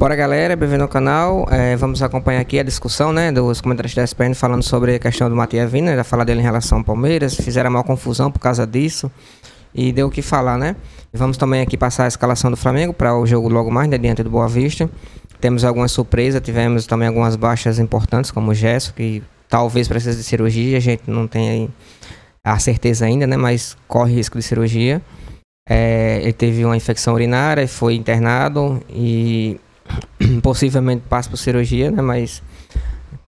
Bora, galera, bem-vindo ao canal. Vamos acompanhar aqui a discussão, né, dos comentários da ESPN falando sobre a questão do Matias Vina, já falar dele em relação ao Palmeiras, fizeram a maior confusão por causa disso e deu o que falar, né? E vamos também aqui passar a escalação do Flamengo para o jogo logo mais, né, diante do Boa Vista. Temos algumas surpresas, tivemos também algumas baixas importantes, como o Gerson, que talvez precise de cirurgia, a gente não tem aí a certeza ainda, né, mas corre risco de cirurgia. Ele teve uma infecção urinária, foi internado e possivelmente passa por cirurgia, né? Mas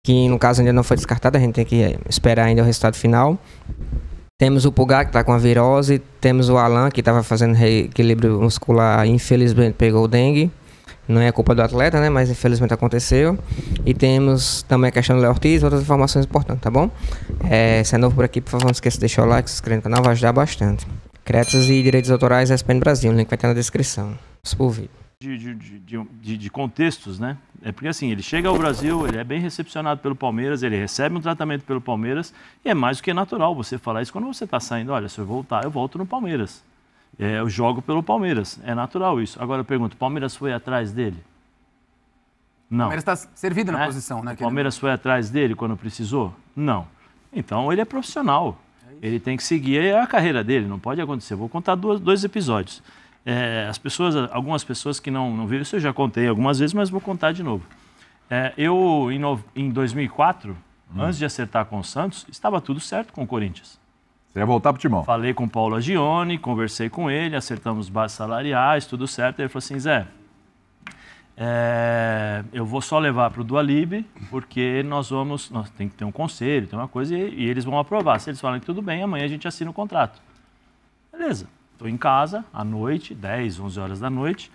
que no caso ainda não foi descartado, a gente tem que esperar ainda o resultado final. Temos o Pulgar, que está com a virose, temos o Alan, que estava fazendo reequilíbrio muscular, infelizmente pegou o dengue. Não é culpa do atleta, né? Mas infelizmente aconteceu. E temos também a questão do Léo Ortiz e outras informações importantes, tá bom? Se é novo por aqui, por favor, não esqueça de deixar o like, se inscrever no canal, vai ajudar bastante. Créditos e direitos autorais ESPN Brasil, o link vai estar na descrição. Vamos pro vídeo. De contextos, né? É porque assim, ele chega ao Brasil, ele é bem recepcionado pelo Palmeiras, ele recebe um tratamento pelo Palmeiras e é mais do que natural você falar isso quando você está saindo. Olha, se eu voltar, eu volto no Palmeiras. Eu jogo pelo Palmeiras, é natural isso. Agora eu pergunto, o Palmeiras foi atrás dele? Não. O Palmeiras está servido na posição, né? O Palmeiras foi atrás dele quando precisou? Não. Então ele é profissional. Ele tem que seguir a carreira dele, não pode acontecer. Vou contar dois episódios. Algumas pessoas que não viram isso, eu já contei algumas vezes, mas vou contar de novo. Em 2004, antes de acertar com o Santos, estava tudo certo com o Corinthians. Você ia voltar pro Timão? Falei com o Paulo Agione, conversei com ele, acertamos bases salariais, tudo certo. Ele falou assim, Zé, eu vou só levar para o Dualib, porque nós tem que ter um conselho, tem uma coisa, e eles vão aprovar. Se eles falarem que tudo bem, amanhã a gente assina o contrato. Beleza. Estou em casa, à noite, 10, 11 horas da noite.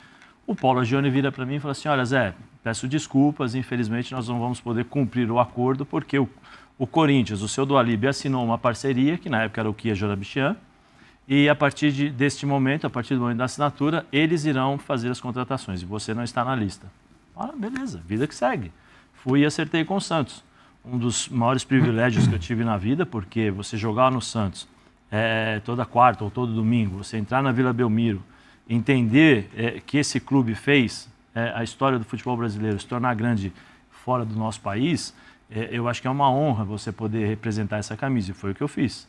O Paulo Agione vira para mim e fala assim, olha, Zé, peço desculpas, infelizmente nós não vamos poder cumprir o acordo, porque o Corinthians, o seu Dualib, assinou uma parceria, que na época era o Kia Jorabichian, e a partir deste momento, a partir do momento da assinatura, eles irão fazer as contratações, e você não está na lista. Beleza, vida que segue. Fui e acertei com o Santos. Um dos maiores privilégios que eu tive na vida, porque você jogar no Santos toda quarta ou todo domingo, você entrar na Vila Belmiro, entender que esse clube fez a história do futebol brasileiro se tornar grande fora do nosso país, eu acho que é uma honra você poder representar essa camisa, e foi o que eu fiz.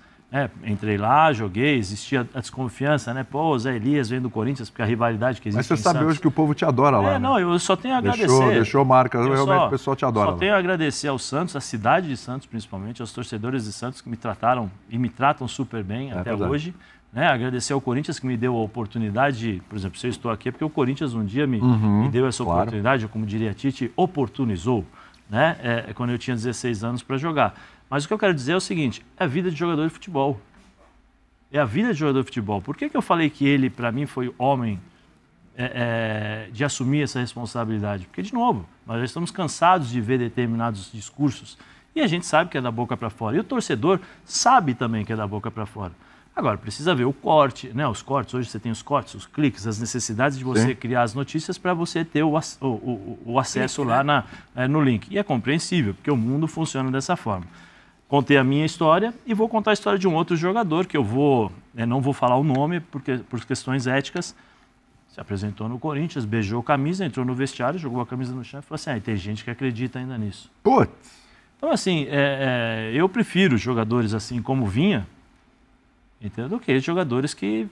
Entrei lá, joguei, existia a desconfiança, né? Pô, o Zé Elias vem do Corinthians, porque a rivalidade que existe. Mas você sabe hoje que o povo te adora lá. Não, eu só tenho a agradecer. Deixou marca, realmente o pessoal te adora. Só tenho a agradecer ao Santos, à cidade de Santos principalmente, aos torcedores de Santos que me trataram e me tratam super bem até hoje. Né? Agradecer ao Corinthians que me deu a oportunidade de, por exemplo, se eu estou aqui é porque o Corinthians um dia me deu essa oportunidade, ou como diria a Tite, oportunizou, né? Quando eu tinha 16 anos para jogar. Mas o que eu quero dizer é o seguinte, é a vida de jogador de futebol. É a vida de jogador de futebol. Por que eu falei que ele, para mim, foi homem de assumir essa responsabilidade? Porque, de novo, nós já estamos cansados de ver determinados discursos e a gente sabe que é da boca para fora. E o torcedor sabe também que é da boca para fora. Agora, precisa ver o corte, né? Os cortes, hoje você tem os cortes, os cliques, as necessidades de você criar as notícias para você ter o acesso lá no link. E é compreensível, porque o mundo funciona dessa forma. Contei a minha história e vou contar a história de um outro jogador que eu não vou falar o nome por questões éticas. Se apresentou no Corinthians, beijou a camisa, entrou no vestiário, jogou a camisa no chão e falou assim, tem gente que acredita ainda nisso. Putz! Então, assim, eu prefiro jogadores assim como Vinha, entendeu? Do que jogadores que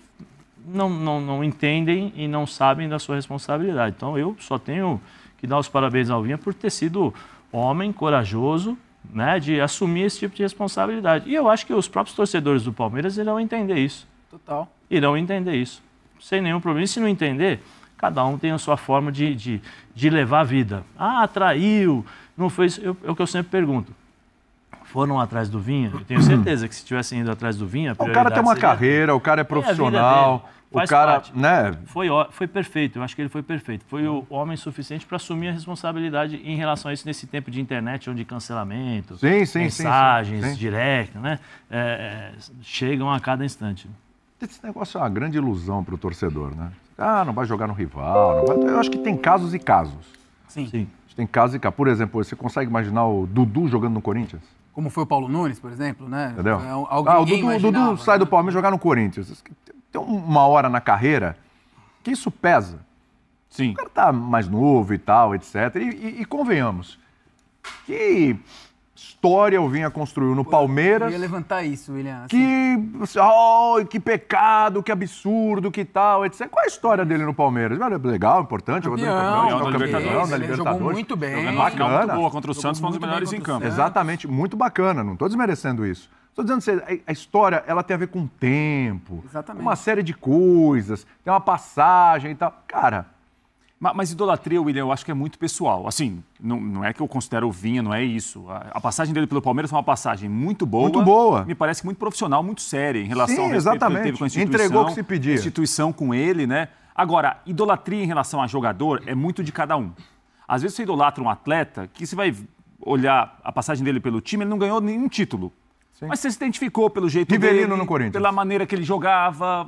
não entendem e não sabem da sua responsabilidade. Então, eu só tenho que dar os parabéns ao Vinha por ter sido homem, corajoso, né, de assumir esse tipo de responsabilidade. E eu acho que os próprios torcedores do Palmeiras irão entender isso. Total. Irão entender isso. Sem nenhum problema. E se não entender, cada um tem a sua forma de levar a vida. Traiu, não fez... É o que eu sempre pergunto. Foram atrás do Vinha? Eu tenho certeza que se tivessem ido atrás do Vinha... O cara tem uma carreira, o cara é profissional... O cara, né? Foi perfeito, eu acho que ele foi perfeito. Foi o homem suficiente para assumir a responsabilidade em relação a isso nesse tempo de internet, onde cancelamento, mensagens, direct, né? Chegam a cada instante. Esse negócio é uma grande ilusão para o torcedor, né? Não vai jogar no rival, não vai... Eu acho que tem casos e casos. Sim. Tem casos e casos. Por exemplo, você consegue imaginar o Dudu jogando no Corinthians? Como foi o Paulo Nunes, por exemplo, né? Entendeu? O Dudu sai do Palmeiras e jogar no Corinthians. Tem uma hora na carreira que isso pesa. Sim. O cara tá mais novo e tal, etc. E convenhamos, que história o Vinha construiu no Palmeiras. Eu ia levantar isso, William. Que pecado, que absurdo, que tal, etc. Qual é a história dele no Palmeiras? Legal, importante. Campeão da Libertadores. Ele jogou muito bem. Bacana. Muito boa contra o Santos, foi um dos melhores em campo. Exatamente, muito bacana. Não estou desmerecendo isso. Estou dizendo que a história ela tem a ver com tempo, com uma série de coisas, tem uma passagem e tal. Cara... Mas idolatria, William, eu acho que é muito pessoal. Assim, não é que eu considero o Vinha, não é isso. A passagem dele pelo Palmeiras foi uma passagem muito boa. Muito boa. Me parece muito profissional, muito séria em relação ao respeito exatamente. que ele teve com a instituição. Entregou o que se pedia. A instituição com ele, né? Agora, idolatria em relação a jogador é muito de cada um. Às vezes você idolatra um atleta que você vai olhar a passagem dele pelo time, ele não ganhou nenhum título. Sim. Mas você se identificou pelo jeito Rivelino dele, no Corinthians, pela maneira que ele jogava.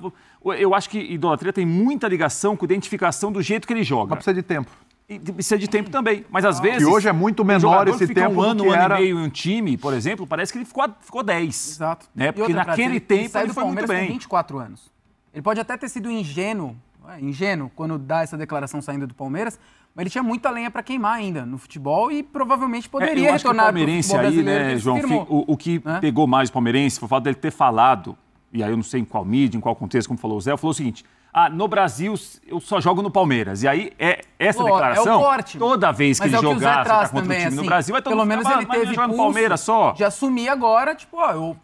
Eu acho que idolatria tem muita ligação com identificação do jeito que ele joga. Mas precisa de tempo. E precisa de tempo também. Mas às vezes... E hoje é muito menor esse tempo um ano, do que era... e meio em um time, por exemplo, parece que ele ficou 10. Exato. Né? Porque naquele tempo ele foi muito bem. Com 24 anos. Ele pode até ter sido ingênuo quando dá essa declaração saindo do Palmeiras, mas ele tinha muita lenha para queimar ainda no futebol e provavelmente poderia retornar para o futebol brasileiro. Aí, né, João, o que pegou mais o palmeirense foi o fato dele ter falado, e aí eu não sei em qual mídia, em qual contexto, como falou o Zé, falou o seguinte: no Brasil eu só jogo no Palmeiras. E aí essa declaração, é o corte. Toda vez que ele jogar contra o time no Brasil, vai todo pelo mundo menos ele teve no Palmeiras só. De assumir agora, tipo,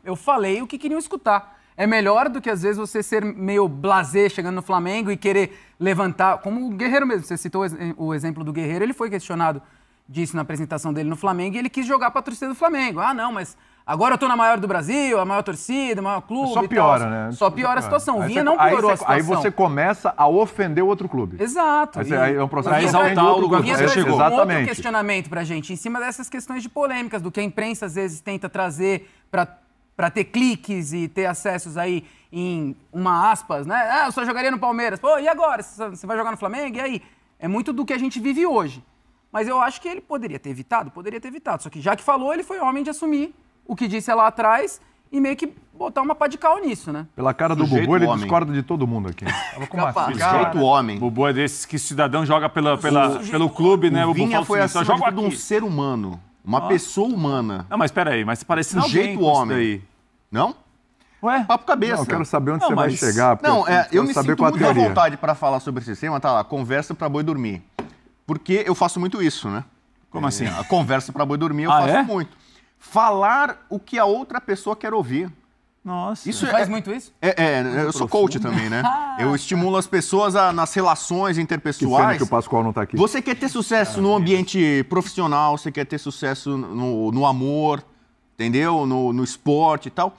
eu falei o que queriam escutar. É melhor do que, às vezes, você ser meio blasé chegando no Flamengo e querer levantar... Como o Guerreiro mesmo, você citou o exemplo do Guerreiro, ele foi questionado disso na apresentação dele no Flamengo e ele quis jogar para a torcida do Flamengo. Não, mas agora eu tô na maior do Brasil, a maior torcida, o maior clube Só piora, né? Só piora a situação. O Vinha não piorou a situação. Aí você começa a ofender o outro clube. Exato. Aí é um processo de exaltar o lugar que você chegou. Um outro questionamento pra gente, em cima dessas questões de polêmicas, do que a imprensa às vezes tenta trazer para ter cliques e ter acessos aí em uma aspas, né? Eu só jogaria no Palmeiras. Pô, e agora? Você vai jogar no Flamengo? E aí? É muito do que a gente vive hoje. Mas eu acho que ele poderia ter evitado. Só que já que falou, ele foi homem de assumir o que disse lá atrás e meio que botar uma pá de cal nisso, né? Pela cara do Bubu, ele discorda de todo mundo aqui. Sujeito homem. Bubu é desse que cidadão joga pelo clube, né? O Vinha foi só joga de um ser humano. Uma pessoa humana. Não, mas peraí, mas parece sujeito homem. Daí. Não? Ué? Papo cabeça. Não, eu quero saber onde você vai chegar. Eu me sinto muito à vontade para falar sobre esse tema, tá lá, conversa para boi dormir. Porque eu faço muito isso, né? Como assim? A conversa para boi dormir eu faço muito. Falar o que a outra pessoa quer ouvir. Nossa. Você faz muito isso? Eu sou coach também, né? Eu estimulo as pessoas nas relações interpessoais. Que pena que o Pascoal não tá aqui. Você quer ter sucesso no ambiente profissional, você quer ter sucesso no amor, entendeu? No esporte e tal.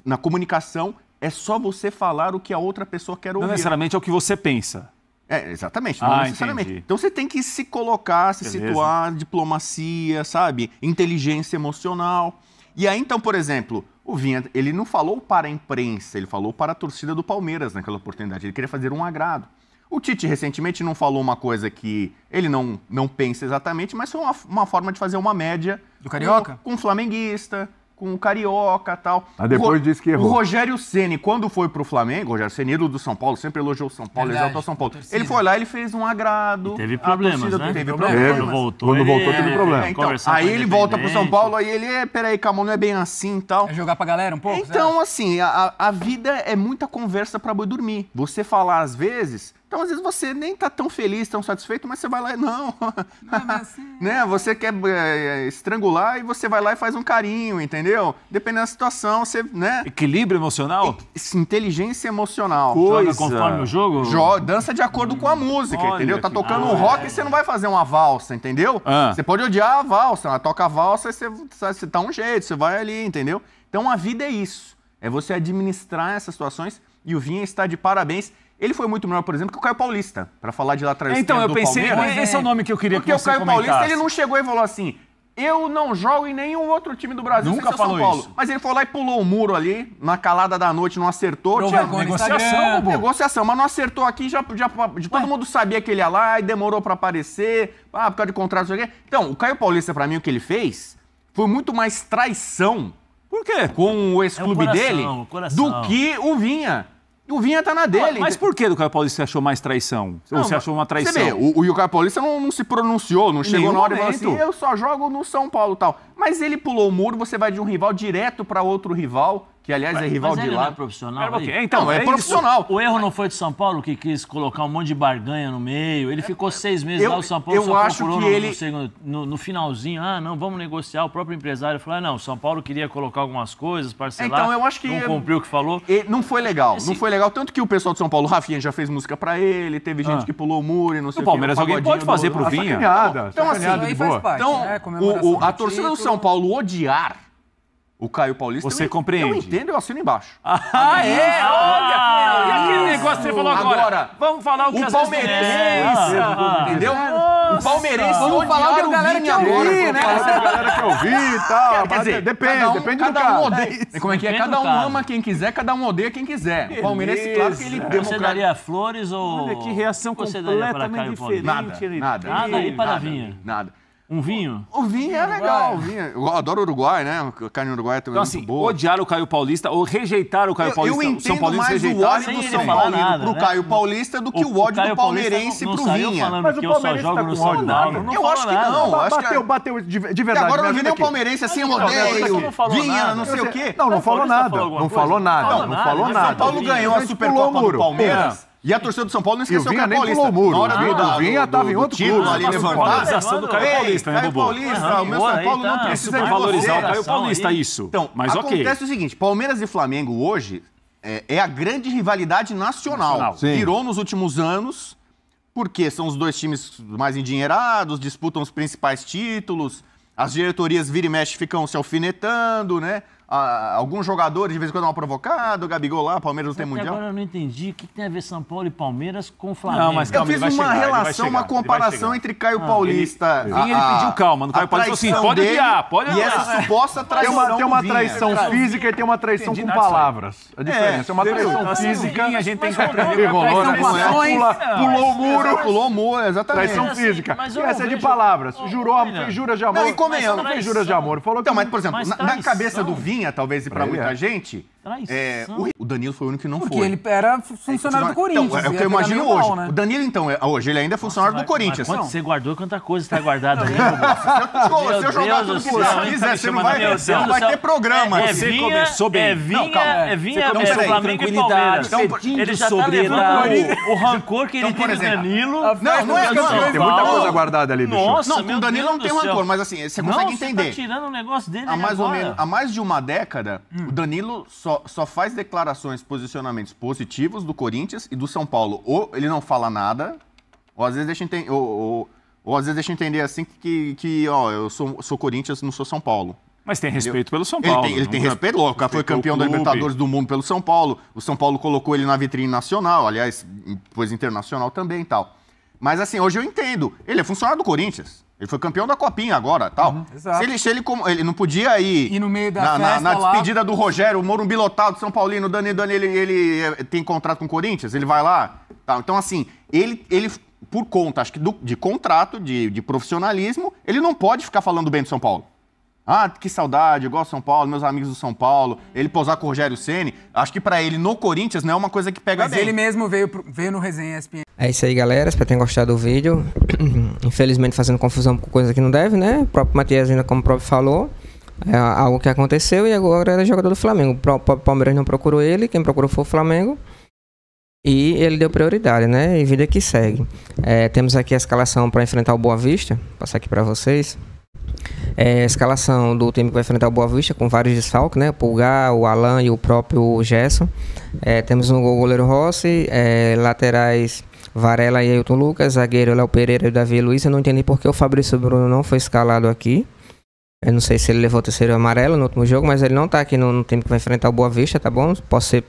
Na comunicação, é só você falar o que a outra pessoa quer ouvir. Não necessariamente é o que você pensa. Exatamente, não necessariamente. Entendi. Então você tem que se colocar, se situar, diplomacia, sabe? Inteligência emocional. E aí, então, por exemplo, o Vinha, ele não falou para a imprensa, ele falou para a torcida do Palmeiras naquela oportunidade. Ele queria fazer um agrado. O Tite, recentemente, não falou uma coisa que ele não pensa exatamente, mas foi uma forma de fazer uma média... Do Carioca? Com o flamenguista, com o Carioca e tal. Mas depois disse que errou. O Rogério Ceni, quando foi pro Flamengo, o Rogério Ceni, ídolo do São Paulo, sempre elogiou o São Paulo, exaltou o São Paulo. Ele foi lá, ele fez um agrado. E teve problemas, né? Teve problemas. Quando voltou, teve problema. Então, aí ele volta pro São Paulo, aí ele, peraí, calma, não é bem assim e tal. É jogar pra galera um pouco? Então, assim, a vida é muita conversa pra boi dormir. Você falar às vezes... Então, às vezes, você nem tá tão feliz, tão satisfeito, mas você vai lá e não. Né? Você quer estrangular e você vai lá e faz um carinho, entendeu? Dependendo da situação, você, né? Equilíbrio emocional? Inteligência emocional. Joga conforme o jogo? Dança de acordo com a música, entendeu? Tá tocando um rock e você não vai fazer uma valsa, entendeu? Você pode odiar a valsa, ela toca a valsa e você tá um jeito, você vai ali, entendeu? Então, a vida é isso. É você administrar essas situações e o Vinha está de parabéns. Ele foi muito melhor, por exemplo, que o Caio Paulista, para falar de lateral esquerdo do Palmeiras. Então, eu pensei, esse é o nome que eu queria que você comentasse. Porque o Caio Paulista, ele não chegou e falou assim, eu não jogo em nenhum outro time do Brasil, nunca falou São Paulo. isso. Mas ele foi lá e pulou o muro ali, na calada da noite, não acertou. Negociação, negociação, mas não acertou aqui, todo mundo sabia que ele ia lá e demorou para aparecer, por causa de contrato, não sei o quê. Então, o Caio Paulista, para mim, o que ele fez foi muito mais traição. Por quê? Com o ex-clube dele do que o Vinha. O Vinha tá na dele. Mas por que do Caio Paulista você achou mais traição? Ou você achou uma traição? Você vê, o Caio Paulista não se pronunciou, não chegou na hora e falou assim, eu só jogo no São Paulo e tal. Mas ele pulou o muro, você vai de um rival direto para outro rival, que aliás é rival de lá. Não é profissional. Então, é profissional. O erro não foi de São Paulo, que quis colocar um monte de barganha no meio. Ele ficou 6 meses lá, o São Paulo só procurou no finalzinho. Não, vamos negociar. O próprio empresário falou, não, o São Paulo queria colocar algumas coisas, parcelar. Então, eu acho que não cumpriu o que falou. Não foi legal, não foi legal. Tanto que o pessoal de São Paulo, o Rafinha já fez música pra ele, teve gente que pulou o muro e não sei o que. O Palmeiras alguém pode fazer pro Vinha. Então, assim, a torcida do São Paulo odiar o Caio Paulista, você compreende? Eu entendo, eu assino embaixo. Olha! E aquele negócio que você falou agora? Vamos falar o que o palmeirense, entendeu? O palmeirense vamos falar o que a galera quer ouvir, né? A galera quer ouvir e tal. Quer dizer, depende do cara. Como é que é? Cada um ama quem quiser, cada um odeia quem quiser. O palmeirense, claro que ele Você daria flores ou... Olha que reação completamente diferente. Nada aí para Vinha. Nada. Um vinho? O vinho é legal. Eu adoro o Uruguai, né? A carne uruguaia também é muito boa. Odiar o Caio Paulista ou rejeitar o Caio Paulista. Eu entendo mais o ódio do São Paulino pro Caio Paulista do que o ódio do palmeirense pro Vinha. Mas o Palmeirense tá com ódio, não. Eu acho que não. Bateu de verdade. Agora eu não vi nem o palmeirense assim, eu odeio. Vinha, não sei o quê. Não falou nada. Não falou nada. São Paulo ganhou a Supercopa do Palmeiras. E a torcida do São Paulo não esqueceu o Caio Paulista. Na hora do Vinha tava em outro clube. Ali levantar. A do Caio Paulista, né, Bobo? Caio Paulista, o meu São Paulo não precisa de valorizar o Caio Paulista, isso. Então, mas acontece o seguinte, Palmeiras e Flamengo hoje é a grande rivalidade nacional. Virou nos últimos anos, porque são os dois times mais endinheirados, disputam os principais títulos, as diretorias vira e mexe ficam se alfinetando, né? Alguns jogadores de vez em quando dão uma provocada, o Gabigol lá, Palmeiras não tem mundial. Agora eu não entendi o que tem a ver São Paulo e Palmeiras com o Flamengo. Não, mas calma, eu fiz uma relação, uma comparação entre Caio Paulista. Ele pediu calma, no Caio Paulista falou assim, pode adiar, pode adiar. E essa suposta traição. Tem uma traição física e tem uma traição com palavras. A diferença é uma traição física. A gente tem que compreender. Pulou o muro. Pulou o muro, exatamente. Traição física. E essa é de palavras. Fez juras de amor. Não, e convenhamos. Não fez juras de amor. Falou que... Então, mas, por exemplo, na cabeça do Vinha, talvez, e pra muita gente, o Danilo foi o único que não foi. Porque ele era funcionário do Corinthians. Então, é o que eu imagino hoje. Né? O Danilo, então, hoje ele ainda é funcionário do Corinthians. Quanto você guardou, quanta coisa está guardada aí, Se eu jogar tudo que você quiser, você não vai ter programa. Você começou bem. É Vinha, Flamengo e Palmeiras. Ele já tá levando o rancor que ele tem com o Danilo. Não é que tem muita coisa guardada ali, bicho. Não, com o Danilo não tem rancor, mas assim, você consegue entender. Você tá tirando o negócio dele há mais de uma década, o Danilo só faz declarações, posicionamentos positivos do Corinthians e do São Paulo. Ou ele não fala nada, ou às vezes deixa entender assim que eu sou Corinthians, não sou São Paulo. Mas tem respeito pelo São Paulo. Ele tem respeito, o cara foi campeão da Libertadores do Mundo pelo São Paulo. O São Paulo colocou ele na vitrine nacional, aliás, depois internacional também e tal. Mas assim, hoje eu entendo. Ele é funcionário do Corinthians. Ele foi campeão da Copinha agora, tal. Se ele não podia ir e no meio da na despedida do Rogério, o Morumbi lotado, São Paulino, o Dani, ele tem contrato com o Corinthians, ele vai lá, tal. Então assim, ele por conta, acho que de contrato, de profissionalismo, ele não pode ficar falando bem do São Paulo. Ah, que saudade, igual São Paulo, meus amigos do São Paulo. Ele posar com o Rogério Ceni, acho que pra ele no Corinthians não é uma coisa que pega bem. Mas ele mesmo veio no Resenha ESPN. É isso aí, galera. Espero que tenham gostado do vídeo. Infelizmente fazendo confusão com coisa que não deve, né? O próprio Matias, ainda como o próprio falou, é algo que aconteceu e agora ele é jogador do Flamengo. O próprio Palmeiras não procurou ele, quem procurou foi o Flamengo. E ele deu prioridade, né? E vida que segue. Temos aqui a escalação para enfrentar o Boa Vista. Vou passar aqui para vocês. A escalação do time que vai enfrentar o Boa Vista com vários desfalques, né? O Pulgar, o Alan e o próprio Gerson. Temos no goleiro Rossi, laterais Varela e Ailton Lucas, zagueiro Léo Pereira e Davi Luiz. Eu não entendi porque o Fabrício Bruno não foi escalado aqui. Eu não sei se ele levou o terceiro amarelo no último jogo, mas ele não tá aqui no time que vai enfrentar o Boa Vista, tá bom? Pode ser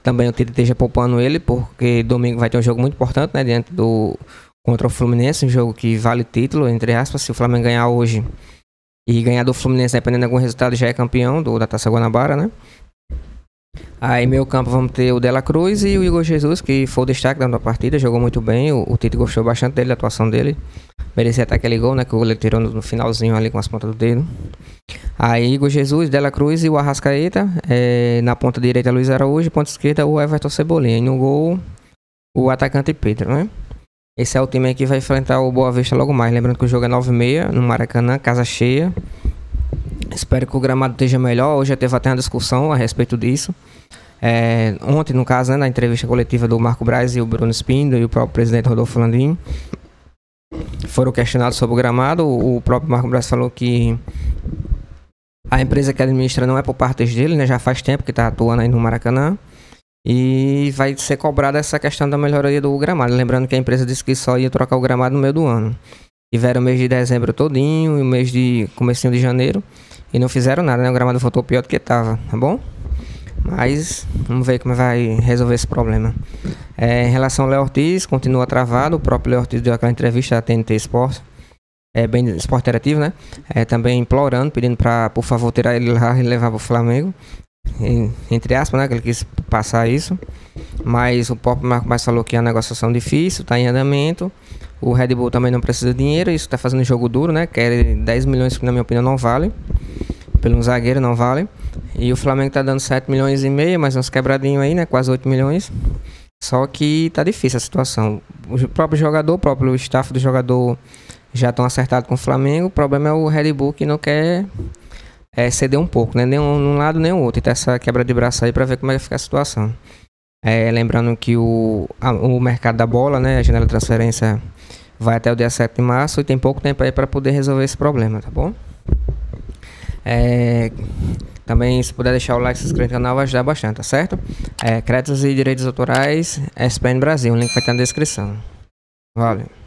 também o Tite esteja poupando ele, porque domingo vai ter um jogo muito importante, né? Diante do contra o Fluminense, um jogo que vale título, entre aspas. Se o Flamengo ganhar hoje e ganhar do Fluminense, dependendo de algum resultado, já é campeão da Taça Guanabara, né? Aí meio campo vamos ter o Dela Cruz e o Igor Jesus, que foi o destaque da partida, jogou muito bem, o Tite gostou bastante dele, da atuação dele. Merecia até aquele gol, né? Que o goleiro tirou no finalzinho ali com as pontas do dedo. Aí Igor Jesus, Dela Cruz e o Arrascaeta. Na ponta direita, Luiz Araújo. Ponta esquerda, o Everton Cebolinha. E no gol, o atacante Pedro, né? Esse é o time aí que vai enfrentar o Boa Vista logo mais. Lembrando que o jogo é 9h30 no Maracanã, casa cheia. Espero que o gramado esteja melhor. Hoje já teve até uma discussão a respeito disso. Ontem, no caso, né, na entrevista coletiva do Marco Braz e o Bruno Spindo e o próprio presidente Rodolfo Landim, foram questionados sobre o gramado. O próprio Marco Braz falou que a empresa que administra não é por parte dele, né, já faz tempo que está atuando aí no Maracanã. E vai ser cobrada essa questão da melhoria do gramado. Lembrando que a empresa disse que só ia trocar o gramado no meio do ano. Tiveram o mês de dezembro todinho e o mês de comecinho de janeiro e não fizeram nada, né? O gramado voltou pior do que estava, tá bom? Mas vamos ver como vai resolver esse problema. Em relação ao Léo Ortiz, continua travado. O próprio Léo Ortiz deu aquela entrevista à TNT Esporte, bem Esporte Interativo, né? Também implorando, pedindo para, por favor, tirar ele lá e levar para o Flamengo. Entre aspas, né, que ele quis passar isso, mas o próprio Marco Braz falou que a negociação é difícil, está em andamento. O Red Bull também não precisa de dinheiro, isso está fazendo jogo duro, né? Quer 10 milhões que na minha opinião não vale, pelo um zagueiro não vale. E o Flamengo está dando 7,5 milhões, mais uns quebradinhos aí, né? Quase 8 milhões. Só que tá difícil a situação. O próprio jogador, o próprio staff do jogador já estão acertados com o Flamengo. O problema é o Red Bull que não quer ceder um pouco, né? Nem um lado nem o outro. Então essa quebra de braço aí para ver como é que fica a situação. Lembrando que o mercado da bola, né? A janela de transferência vai até o dia 7 de março e tem pouco tempo aí para poder resolver esse problema, tá bom? Também, se puder deixar o like e se inscrever no canal, vai ajudar bastante, tá certo? Créditos e direitos autorais, ESPN Brasil, o link vai estar na descrição. Valeu!